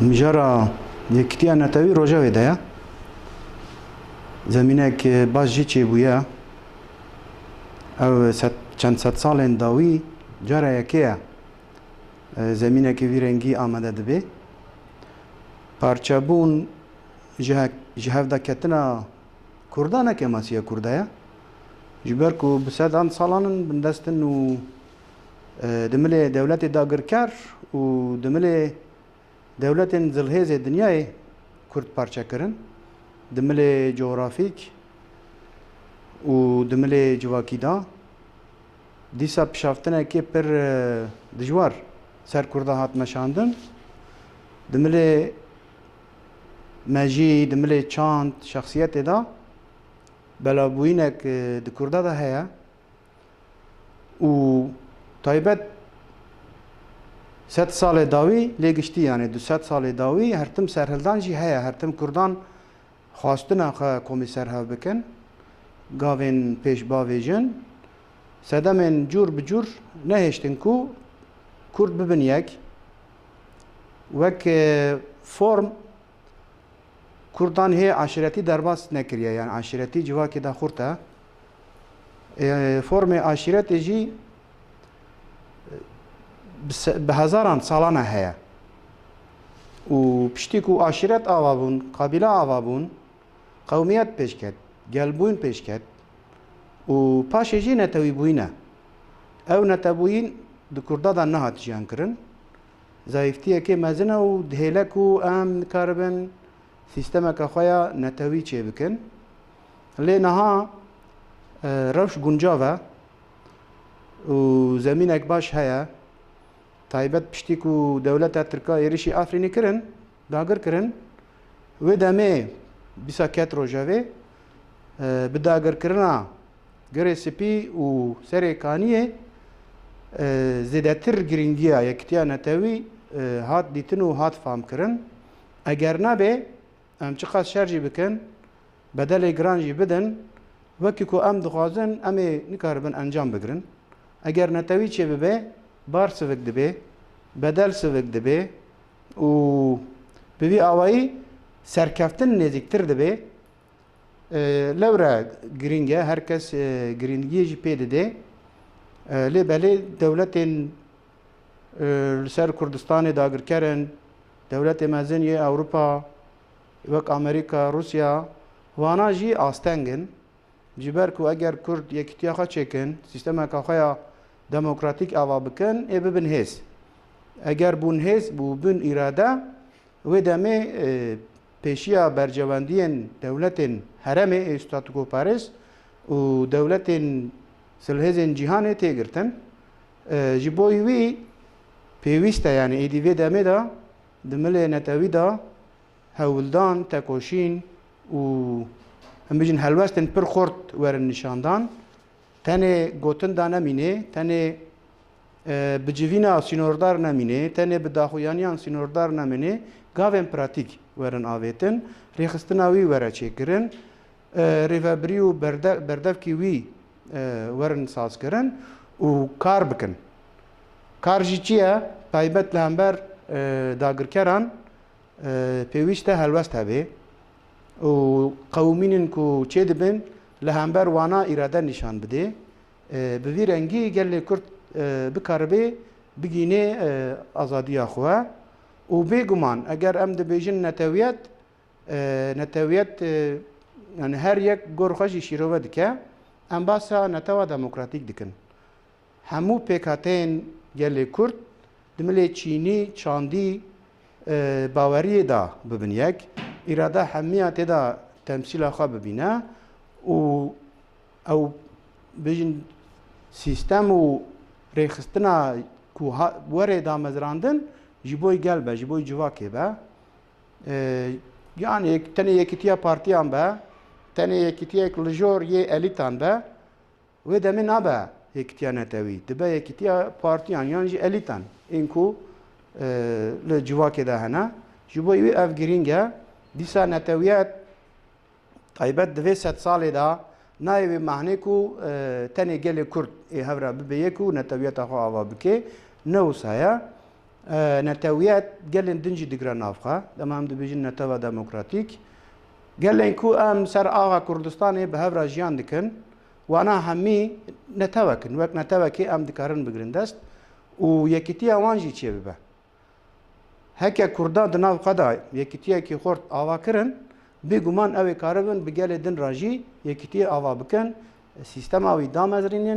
Mijara yekîtiya netewî Rojavê de ye. Zemînek baş jî çêbûye. Ew çend sed salên dawî cara yekê ye zemînekê vî rengî amade dibe. Parçebûn ji hevdaketina Kurda neke masiya Kurda ye. Ji ber ku bi sedan salan bindestin û dimilê dewletê dagirker û dimilê dewletên zilhêzê dinyayê Kurd parçekirin. Dimilê coğrafîk û dimilê civakî da dîsa pişaftinekê pir dijwar ser Kurda hat meşandin. Dimilê mejî, dimilê çand, şexsiyetê da belavbûyînek di Kurda da heye û taybet sed salê dawî lê giştî yani du sed salê dawî her tim serhildan jî heye. Her tim Kurdan xwastina xwe komî serhev bikin. Gavên pêşbavê jin sedemên cûr bi cûr nehêştin ku Kurd bibin yek. Wek form Kurdan hê aşiretî derbas nekiriye yani aşiretî civakê da xurt e. Formê aşiretê jî bi hezaran salan e heye. û piştî ku aşiret ava bûn, qabîle ava bûn, qewmiyet pêşket, gelbûyîn pêşket û paşê jî netewîbûyîn e. Ew netebûyîn di Kurda da nehat jiyan kirin. Zayîftiyekê mezin e û dihêle ku em nikaribin sîstemeka xwe ya netewî çê bikin. Lê niha rewş guncav e û zemînek baş heye. Taybet piştî ku dewleta Tirka êrişî Efrînê kirin, dagir kirin. Wê demê dîsa ket Rojavê bi dagirkirina girê spî û serê kaniyê zêdetir giringiya yekîtiya netewî hat dîtin û hat famkirin. Eger nebe em çi qas şer jî bikin, bedelê giran jî bidin, wekî ku em dixwazin em ê nikaribin encam bigirin. Eger netewî çê bibe, bar sivik dibe, bedel sivik dibe û bi vî awayî serkeftin nêzîktir dibe. Lewre giring e, herkes giringiyê jî pê dide. Lê belê dewletên li ser Kurdistanê dagirkerin, dewletê mezin yê Ewropa wek Amerîka, Rusya wana jî astengin. Ji ber ku eger Kurd yekîtiya xwe çêkin, sîstemeka xwe ya demokratîk ava bikin, ê bibin hêz. Eger bûn hêz û bûn îrade, wê demê pêşiya bercewendiyên dewletên herêmê statûko Parîs û dewletên silhêzên cîhanê tê girtin. Ji bo wî pêwîst e yani êdî vê demê de dimilê netewî da hewildan, tekoşîn û em bijin helwestên pir xurt werin nîşandan. Tenê gotin da nemîne, tenê bi civîna sînordar nemîne, tenê bi daxuyaniyan sînordar nemîne, gavên pratîk werin avêtin, rêxistina wî were çêkirin, rêvebirî û berdevkî wî werin sazkirin û kar bikin. Kar jî çi ye? Taybet li hember dagirkeran pêwîst e helwest hebe û qewmînin ku çê dibin li hember wana îrade nîşan bide. Bi vî rengî gelê Kurd bikaribe bigîne azadiya xwe û bêguman eger em dibêjin netewiyet, netewiyet yani her yek gor xwe jî şîrove dike, em basa netewa demokratîk dikin. Hemû pêkhateyên gelê Kurd dimilê çînî, çandî, baweriyê da bibin yek, îrada hemiya tê da temsîla xwe bibîne û ew bijin sîstem û rêxistina ku werê damezrandin ji bo gel be, ji bo civakê be. Yani tenê yekîtiya partiyan be, tenê yekîtiyek li jor yê elîtan be, wê demê nabe yekîtiya netewî. Dibe yekîtiya partiyan yan jî elîtan ên ku li civakê de hene. Ji bo wî ev giring e. Dîsa netewiyet taybet divê sed salê da nayê wê mehnê ku tenê gelê Kurd ê hevra bibe yek û netewiyeta xwe ava bike ne wisa ye. نتویت گلین دنجی دیگر نافخه دم هم دبیجن نتوا دموکراتیک گلین کو ام سر آغا کردستان به هفر جیان دکن و انا همی نتوا کن وقت نتوا که ام دکارن بگرندست و یکیتی آوانجی چیه ببه هکه کردان دناو قدا یکیتی که خورد آوا کرن بگومان اوی کاربن بگل دن راجی یکیتی آوا بکن سیستم آوی دام ازرینین